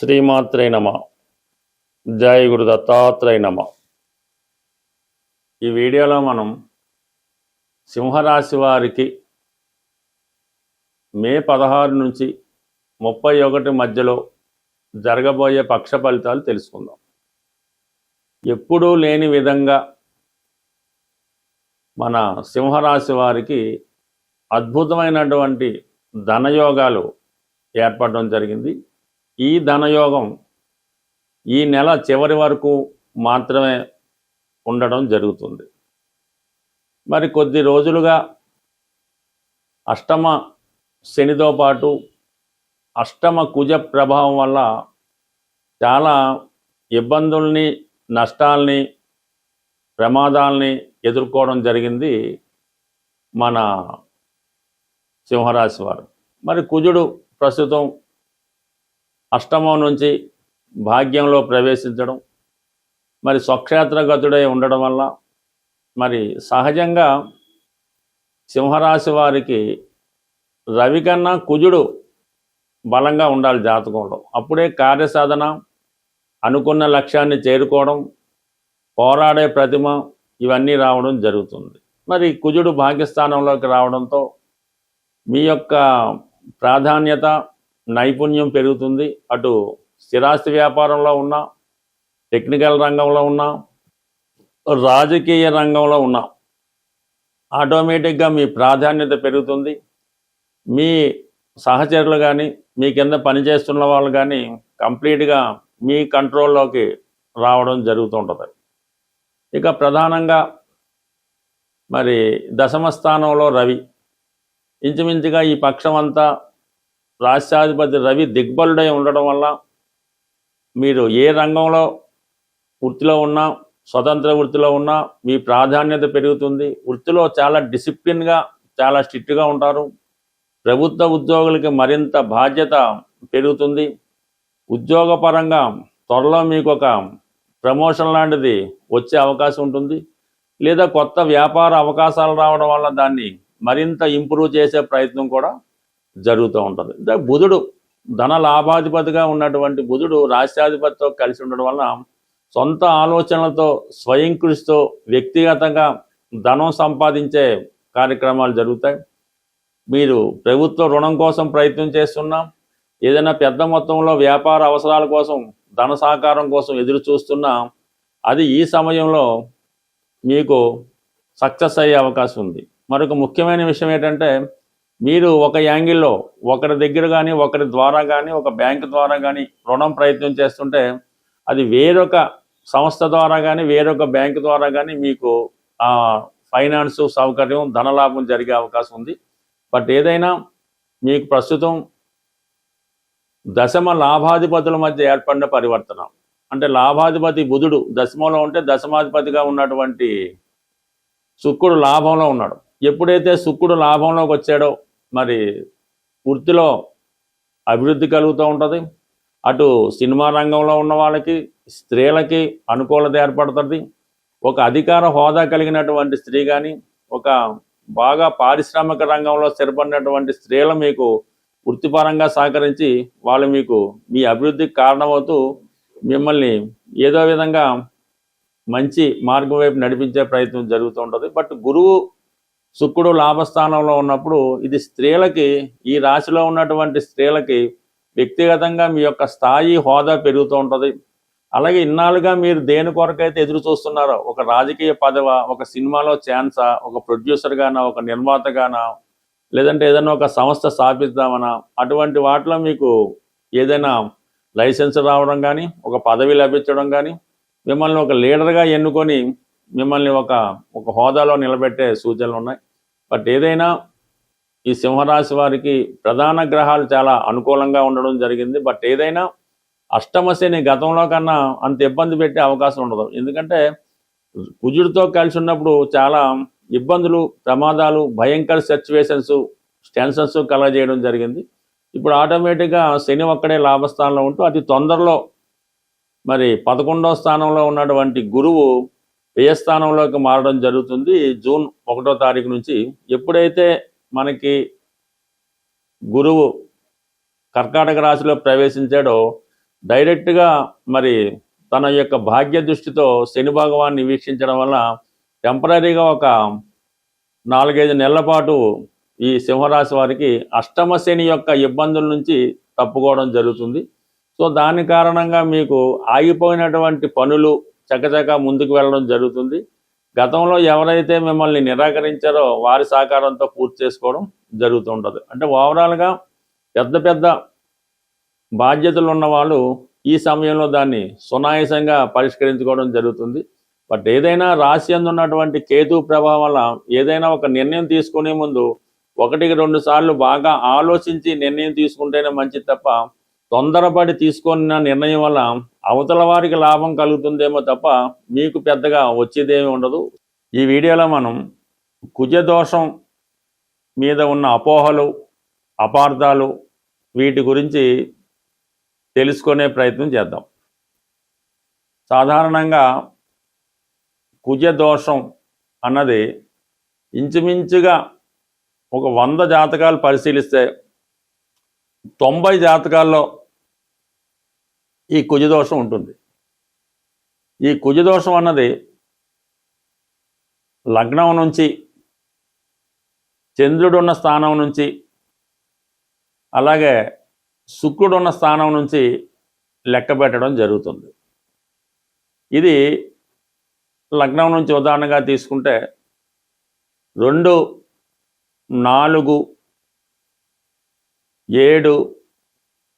శ్రీమాత్రే నమ. జై గురు దత్తాత్రేయ నమ. ఈ వీడియోలో మనం సింహరాశి వారికి మే 16 నుంచి 31 మధ్యలో జరగబోయే పక్ష ఫలితాలు తెలుసుకుందాం. ఎప్పుడూ లేని విధంగా మన సింహరాశి వారికి అద్భుతమైనటువంటి ధనయోగాలు ఏర్పడడం జరిగింది. ఈ ధనయోగం ఈ నెల చివరి వరకు మాత్రమే ఉండడం జరుగుతుంది. మరి కొద్ది రోజులుగా అష్టమ శనితో పాటు అష్టమ కుజ ప్రభావం వల్ల చాలా ఇబ్బందుల్ని, నష్టాల్ని, ప్రమాదాల్ని ఎదుర్కోవడం జరిగింది మన సింహరాశి వారు. మరి కుజుడు ప్రస్తుతం అష్టమం నుంచి భాగ్యంలో ప్రవేశించడం, మరి స్వక్షేత్రగతుడై ఉండడం వల్ల మరి సహజంగా సింహరాశి వారికి రవి కన్నా కుజుడు బలంగా ఉండాలి జాతకంలో. అప్పుడే కార్యసాధన, అనుకున్న లక్ష్యాన్ని చేరుకోవడం, పోరాడే ప్రతిమ ఇవన్నీ రావడం జరుగుతుంది. మరి కుజుడు భాగ్యస్థానంలోకి రావడంతో మీ యొక్క ప్రాధాన్యత, నైపుణ్యం పెరుగుతుంది. అటు స్థిరాస్తి వ్యాపారంలో ఉన్నా, టెక్నికల్ రంగంలో ఉన్నా, రాజకీయ రంగంలో ఉన్నా ఆటోమేటిక్గా మీ ప్రాధాన్యత పెరుగుతుంది. మీ సహచరులు కానీ, మీ కింద పనిచేస్తున్న వాళ్ళు కానీ కంప్లీట్గా మీ కంట్రోల్లోకి రావడం జరుగుతుంటుంది. ఇక ప్రధానంగా మరి దశమ స్థానంలో రవి, ఇంచుమించుగా ఈ పక్షం అంతా రాష్ట్రాధిపతి రవి దిగ్బలుడై ఉండడం వల్ల మీరు ఏ రంగంలో వృత్తిలో ఉన్నా, స్వతంత్ర వృత్తిలో ఉన్నా మీ ప్రాధాన్యత పెరుగుతుంది. వృత్తిలో చాలా డిసిప్లిన్గా, చాలా స్ట్రిక్ట్గా ఉంటారు. ప్రభుత్వ ఉద్యోగులకి మరింత బాధ్యత పెరుగుతుంది. ఉద్యోగపరంగా త్వరలో మీకు ఒక ప్రమోషన్ లాంటిది వచ్చే అవకాశం ఉంటుంది. లేదా కొత్త వ్యాపార అవకాశాలు రావడం వల్ల దాన్ని మరింత ఇంప్రూవ్ చేసే ప్రయత్నం కూడా జరుగుతూ ఉంటుంది. బుధుడు ధన లాభాధిపతిగా ఉన్నటువంటి బుధుడు రాష్ట్రాధిపతితో కలిసి ఉండడం వల్ల సొంత ఆలోచనలతో, స్వయం కృషితో వ్యక్తిగతంగా ధనం సంపాదించే కార్యక్రమాలు జరుగుతాయి. మీరు ప్రభుత్వ రుణం కోసం ప్రయత్నం చేస్తున్నా, ఏదైనా పెద్ద మొత్తంలో వ్యాపార అవసరాల కోసం, ధన సహకారం కోసం ఎదురు చూస్తున్నా అది ఈ సమయంలో మీకు సక్సెస్ అయ్యే అవకాశం ఉంది. మరొక ముఖ్యమైన విషయం ఏంటంటే, మీరు ఒక యాంగిల్లో ఒకరి దగ్గర కానీ, ఒకరి ద్వారా కానీ, ఒక బ్యాంక్ ద్వారా కానీ రుణం ప్రయత్నం చేస్తుంటే అది వేరొక సంస్థ ద్వారా కానీ, వేరొక బ్యాంక్ ద్వారా కానీ మీకు ఫైనాన్స్ సౌకర్యం, ధనలాభం జరిగే అవకాశం ఉంది. బట్ ఏదైనా మీకు ప్రస్తుతం దశమ లాభాధిపతుల మధ్య ఏర్పడిన పరివర్తన, అంటే లాభాధిపతి బుధుడు దశమంలో ఉంటే దశమాధిపతిగా ఉన్నటువంటి శుక్రుడు లాభంలో ఉన్నాడు. ఎప్పుడైతే శుక్రుడు లాభంలోకి వచ్చాడో మరి వృత్తిలో అభివృద్ధి కలుగుతూ ఉంటుంది. అటు సినిమా రంగంలో ఉన్న వాళ్ళకి, స్త్రీలకి అనుకూలత ఏర్పడుతుంది. ఒక అధికార హోదా కలిగినటువంటి స్త్రీ కానీ, ఒక బాగా పారిశ్రామిక రంగంలో స్థిరపడినటువంటి స్త్రీలు మీకు వృత్తిపరంగా సహకరించి వాళ్ళు మీకు మీ అభివృద్ధికి కారణమవుతూ మిమ్మల్ని ఏదో విధంగా మంచి మార్గం వైపు నడిపించే ప్రయత్నం జరుగుతూ ఉంటుంది. బట్ గురువు శుక్రుడు లాభస్థానంలో ఉన్నప్పుడు ఇది స్త్రీలకి, ఈ రాశిలో ఉన్నటువంటి స్త్రీలకి వ్యక్తిగతంగా మీ యొక్క స్థాయి, హోదా పెరుగుతూ ఉంటుంది. అలాగే ఇన్నాళ్ళుగా మీరు దేని కొరకైతే ఎదురు చూస్తున్నారో, ఒక రాజకీయ పదవ, ఒక సినిమాలో ఛాన్సా, ఒక ప్రొడ్యూసర్గానా, ఒక నిర్మాతగానా, లేదంటే ఏదైనా ఒక సంస్థ స్థాపిద్దామనా, అటువంటి వాటిలో మీకు ఏదైనా లైసెన్స్ రావడం కానీ, ఒక పదవి లభించడం కానీ, మిమ్మల్ని ఒక లీడర్గా ఎన్నుకొని మిమ్మల్ని ఒక హోదాలో నిలబెట్టే సూచనలు ఉన్నాయి. బట్ ఏదైనా ఈ సింహరాశి వారికి ప్రధాన గ్రహాలు చాలా అనుకూలంగా ఉండడం జరిగింది. బట్ ఏదైనా అష్టమ శని గతంలో కన్నా అంత ఇబ్బంది పెట్టే అవకాశం ఉండదు. ఎందుకంటే కుజుడితో కలిసి ఉన్నప్పుడు చాలా ఇబ్బందులు, ప్రమాదాలు, భయంకర సిచ్యువేషన్స్, టెన్షన్స్ కలగజేయడం జరిగింది. ఇప్పుడు ఆటోమేటిక్గా శని ఒక్కడే లాభస్థానంలో ఉంటూ అతి తొందరలో మరి 11వ స్థానంలో ఉన్నటువంటి గురువు వ్యయస్థానంలోకి మారడం జరుగుతుంది జూన్ 1వ తారీఖు నుంచి. ఎప్పుడైతే మనకి గురువు కర్కాటక రాశిలో ప్రవేశించాడో డైరెక్ట్గా మరి తన యొక్క భాగ్య దృష్టితో శని భగవాన్ని వీక్షించడం వల్ల టెంపరీగా ఒక 4-5 నెలల పాటు ఈ సింహరాశి వారికి అష్టమ శని యొక్క ఇబ్బందుల నుంచి తప్పుకోవడం జరుగుతుంది. సో దాని కారణంగా మీకు ఆగిపోయినటువంటి పనులు చకచకా ముందుకు వెళ్ళడం జరుగుతుంది. గతంలో ఎవరైతే మిమ్మల్ని నిరాకరించారో వారి సహకారంతో పూర్తి చేసుకోవడం జరుగుతూ ఉంటుంది. అంటే ఓవరాల్గా పెద్ద పెద్ద బాధ్యతలు ఉన్న వాళ్ళు ఈ సమయంలో దాన్ని సునాయాసంగా పరిష్కరించుకోవడం జరుగుతుంది. బట్ ఏదైనా రాశి అందున్నటువంటి కేతు ప్రభావం వల్ల ఏదైనా ఒక నిర్ణయం తీసుకునే ముందు 1-2 సార్లు బాగా ఆలోచించి నిర్ణయం తీసుకుంటేనే మంచిది తప్ప తొందరపడి తీసుకున్న నిర్ణయం వల్ల అవతల వారికి లాభం కలుగుతుందేమో తప్ప మీకు పెద్దగా వచ్చేదేమీ ఉండదు. ఈ వీడియోలో మనం కుజదోషం మీద ఉన్న అపోహలు, అపార్థాలు వీటి గురించి తెలుసుకునే ప్రయత్నం చేద్దాం. సాధారణంగా కుజదోషం అన్నది ఇంచుమించుగా ఒక 100 జాతకాలు పరిశీలిస్తే 90 జాతకాల్లో ఈ కుజదోషం ఉంటుంది. ఈ కుజదోషం అన్నది లగ్నం నుంచి, చంద్రుడున్న స్థానం నుంచి, అలాగే శుక్రుడున్న స్థానం నుంచి లెక్క పెట్టడం జరుగుతుంది. ఇది లగ్నం నుంచి ఉదాహరణగా తీసుకుంటే 2, 4, 7,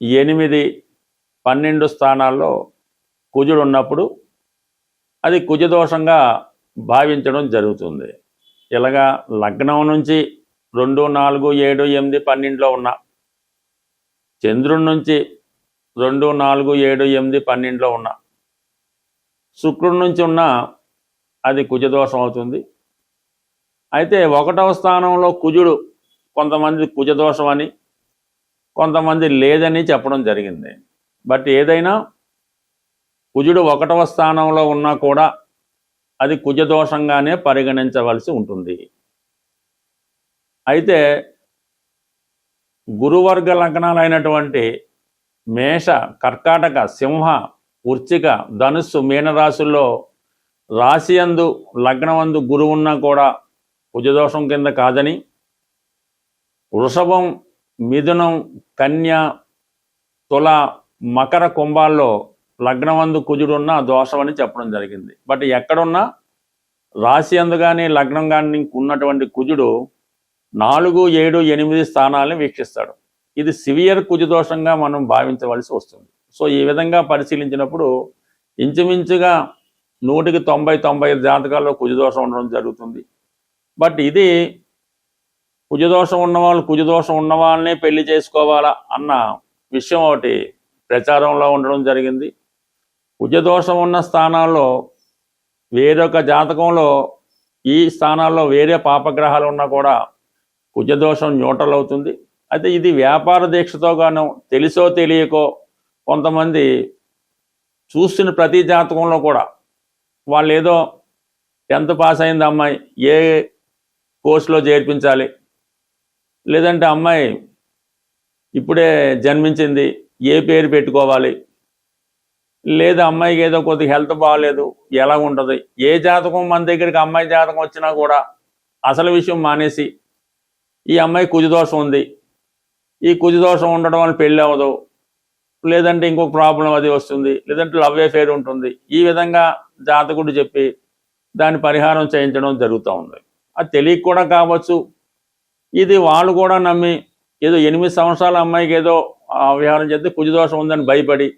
8, 12 స్థానాల్లో కుజుడు ఉన్నప్పుడు అది కుజదోషంగా భావించడం జరుగుతుంది. ఇలాగా లగ్నం నుంచి 2, 4, 7, 8, 12లో ఉన్న, చంద్రుడి నుంచి 2, 4, 7, 8, 12లో ఉన్న, శుక్రుడి నుంచి ఉన్న అది కుజదోషం అవుతుంది. అయితే 1వ స్థానంలో కుజుడు కొంతమంది కుజదోషం అని, కొంతమంది లేదని చెప్పడం జరిగింది. బట్ ఏదైనా కుజుడు 1వ స్థానంలో ఉన్నా కూడా అది కుజదోషంగానే పరిగణించవలసి ఉంటుంది. అయితే గురువర్గ లగ్నాలైనటువంటి మేష, కర్కాటక, సింహ, వృశ్చిక, ధనుస్సు, మీనరాశుల్లో రాశియందు లగ్నమందు గురువు ఉన్నా కూడా కుజదోషం కింద కాదని, వృషభం, మిథునం, కన్య, తుల, మకర, కుంభాల్లో లగ్నమందు కుజుడున్న దోషమని చెప్పడం జరిగింది. బట్ ఎక్కడున్నా రాశి అందు కానీ లగ్నం కానీ ఉన్నటువంటి కుజుడు 4, 7, 8 స్థానాలను వీక్షిస్తాడు. ఇది సివియర్ కుజదోషంగా మనం భావించవలసి వస్తుంది. సో ఈ విధంగా పరిశీలించినప్పుడు ఇంచుమించుగా 100కి 90-95 జాతకాల్లో కుజదోషం ఉండడం జరుగుతుంది. బట్ ఇది కుజదోషం ఉన్నవాళ్ళు కుజదోషం ఉన్న వాళ్ళనే పెళ్లి చేసుకోవాలా అన్న విషయం ఒకటి ప్రచారంలో ఉండడం జరిగింది. కుజదోషం ఉన్న స్థానాల్లో వేరొక జాతకంలో ఈ స్థానాల్లో వేరే పాపగ్రహాలు ఉన్నా కూడా కుజదోషం న్యూట్రల్ అవుతుంది. అయితే ఇది వ్యాపార దీక్షతో గాను తెలిసో తెలియకో కొంతమంది చూస్తున్న ప్రతి జాతకంలో కూడా వాళ్ళు ఏదో 10th పాస్ అయింది అమ్మాయి, ఏ కోర్సులో చేర్పించాలి, లేదంటే అమ్మాయి ఇప్పుడే జన్మించింది, ఏ పేరు పెట్టుకోవాలి, లేదా అమ్మాయికి ఏదో కొద్దిగా హెల్త్ బాగాలేదు, ఎలా ఉంటుంది, ఏ జాతకం మన దగ్గరికి అమ్మాయి జాతకం వచ్చినా కూడా అసలు విషయం మానేసి ఈ అమ్మాయి కుజదోషం ఉంది, ఈ కుజదోషం ఉండడం వల్ల పెళ్ళి అవ్వదు, లేదంటే ఇంకొక ప్రాబ్లం అది వస్తుంది, లేదంటే లవ్ అఫేర్ ఉంటుంది, ఈ విధంగా జాతకుడు చెప్పి దాని పరిహారం చేయించడం జరుగుతూ ఉంది. అది తెలియక కూడా కావచ్చు, ఇది వాళ్ళు కూడా నమ్మి ఏదో 8 సంవత్సరాల అమ్మాయికి ఏదో వ్యవహారం చేస్తే కుజదోషం ఉందని భయపడి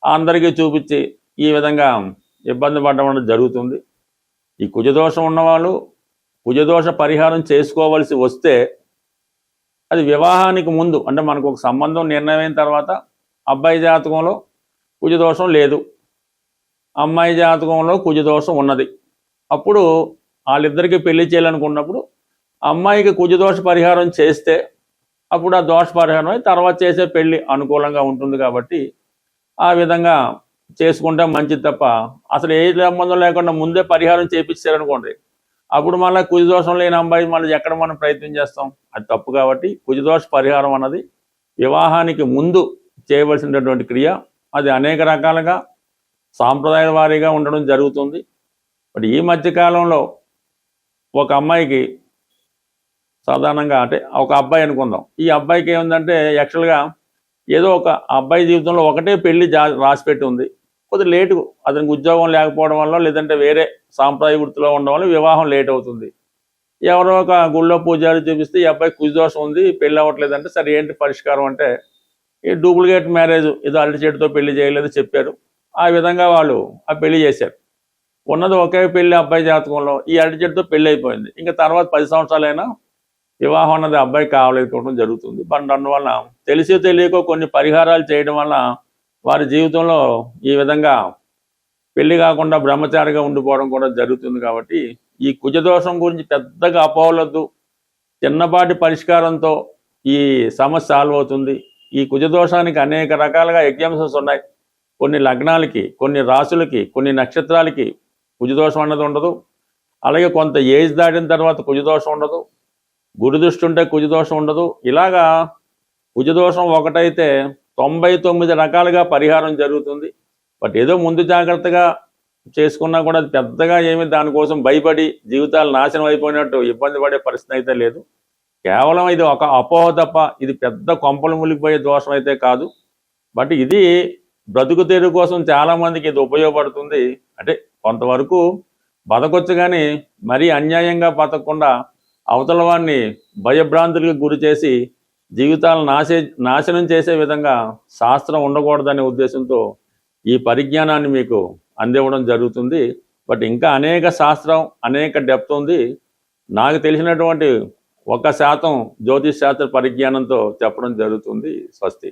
అందరికీ చూపించి ఈ విధంగా ఇబ్బంది పడడం జరుగుతుంది. ఈ కుజదోషం ఉన్నవాళ్ళు కుజదోష పరిహారం చేసుకోవాల్సి వస్తే అది వివాహానికి ముందు, అంటే మనకు ఒక సంబంధం నిర్ణయమైన తర్వాత అబ్బాయి జాతకంలో కుజదోషం లేదు, అమ్మాయి జాతకంలో కుజదోషం ఉన్నది, అప్పుడు వాళ్ళిద్దరికీ పెళ్లి చేయాలనుకున్నప్పుడు అమ్మాయికి కుజదోష పరిహారం చేస్తే అప్పుడు ఆ దోష పరిహారం అయి తర్వాత చేసే పెళ్లి అనుకూలంగా ఉంటుంది. కాబట్టి ఆ విధంగా చేసుకుంటే మంచిది తప్ప అసలు ఏ సంబంధం లేకుండా ముందే పరిహారం చేయించారనుకోండి, అప్పుడు మళ్ళీ కుజదోషం లేని అమ్మాయి మళ్ళీ ఎక్కడ మనం ప్రయత్నం చేస్తాం, అది తప్పు. కాబట్టి కుజదోష పరిహారం అన్నది వివాహానికి ముందు చేయవలసినటువంటి క్రియ. అది అనేక రకాలుగా సాంప్రదాయ వారీగా ఉండడం జరుగుతుంది. బట్ ఈ మధ్యకాలంలో ఒక అమ్మాయికి సాధారణంగా అంటే ఒక అబ్బాయి అనుకుందాం, ఈ అబ్బాయికి ఏముందంటే యాక్చువల్గా ఏదో ఒక అబ్బాయి జీవితంలో ఒకటే పెళ్లి రాసిపెట్టి ఉంది. కొద్దిగా లేటు, అతనికి ఉద్యోగం లేకపోవడం వల్ల లేదంటే వేరే సాంప్రదాయ వృత్తిలో ఉండడం వల్ల వివాహం లేట్ అవుతుంది. ఎవరో ఒక గుళ్ళో పూజారి చూపిస్తే ఈ అబ్బాయి కుజదోషం ఉంది, పెళ్ళి అవ్వట్లేదంటే సరే ఏంటి పరిష్కారం అంటే ఈ డూప్లికేట్ మ్యారేజ్ ఏదో అరటి చెట్టుతో పెళ్లి చేయలేదు చెప్పారు. ఆ విధంగా వాళ్ళు ఆ పెళ్లి చేశారు. ఉన్నది ఒకే పెళ్లి అబ్బాయి జాతకంలో, ఈ అరటి చెట్టుతో పెళ్లి అయిపోయింది. ఇంకా తర్వాత 10 సంవత్సరాలైనా వివాహం అన్నది అబ్బాయి కావలేకపోవడం జరుగుతుంది. బట్ అందువల్ల తెలిసి తెలియకో కొన్ని పరిహారాలు చేయడం వల్ల వారి జీవితంలో ఈ విధంగా పెళ్లి కాకుండా బ్రహ్మచారిగా ఉండిపోవడం కూడా జరుగుతుంది. కాబట్టి ఈ కుజదోషం గురించి పెద్దగా అపోవలొద్దు. చిన్నపాటి పరిష్కారంతో ఈ సమస్య సాల్వ్ అవుతుంది. ఈ కుజదోషానికి అనేక రకాలుగా ఎగ్జాంపుల్స్ ఉన్నాయి. కొన్ని లగ్నాలకి, కొన్ని రాశులకి, కొన్ని నక్షత్రాలకి కుజదోషం అన్నది ఉండదు. అలాగే కొంత ఏజ్ దాటిన తర్వాత కుజదోషం ఉండదు. గురు దృష్టి ఉంటే కుజదోషం ఉండదు. ఇలాగా కుజదోషం ఒకటైతే 99 రకాలుగా పరిహారం జరుగుతుంది. బట్ ఏదో ముందు జాగ్రత్తగా చేసుకున్నా కూడా అది పెద్దగా ఏమి దానికోసం భయపడి జీవితాలు నాశనం అయిపోయినట్టు ఇబ్బంది పడే పరిస్థితి అయితే లేదు. కేవలం ఇది ఒక అపోహ తప్ప ఇది పెద్ద కొంపలు మునిగిపోయే దోషం అయితే కాదు. బట్ ఇది బ్రతుకు తెరువు కోసం చాలామందికి ఇది ఉపయోగపడుతుంది. అంటే కొంతవరకు బతకొచ్చు, కానీ మరీ అన్యాయంగా బతకకుండా అవతల వాడిని భయభ్రాంతులకు గురి చేసి జీవితాలను నాశనం చేసే విధంగా శాస్త్రం ఉండకూడదనే ఉద్దేశంతో ఈ పరిజ్ఞానాన్ని మీకు అందివ్వడం జరుగుతుంది. బట్ ఇంకా అనేక శాస్త్రం, అనేక డెప్త్ ఉంది. నాకు తెలిసినటువంటి 1% జ్యోతిష్ శాస్త్ర పరిజ్ఞానంతో చెప్పడం జరుగుతుంది. స్వస్తి.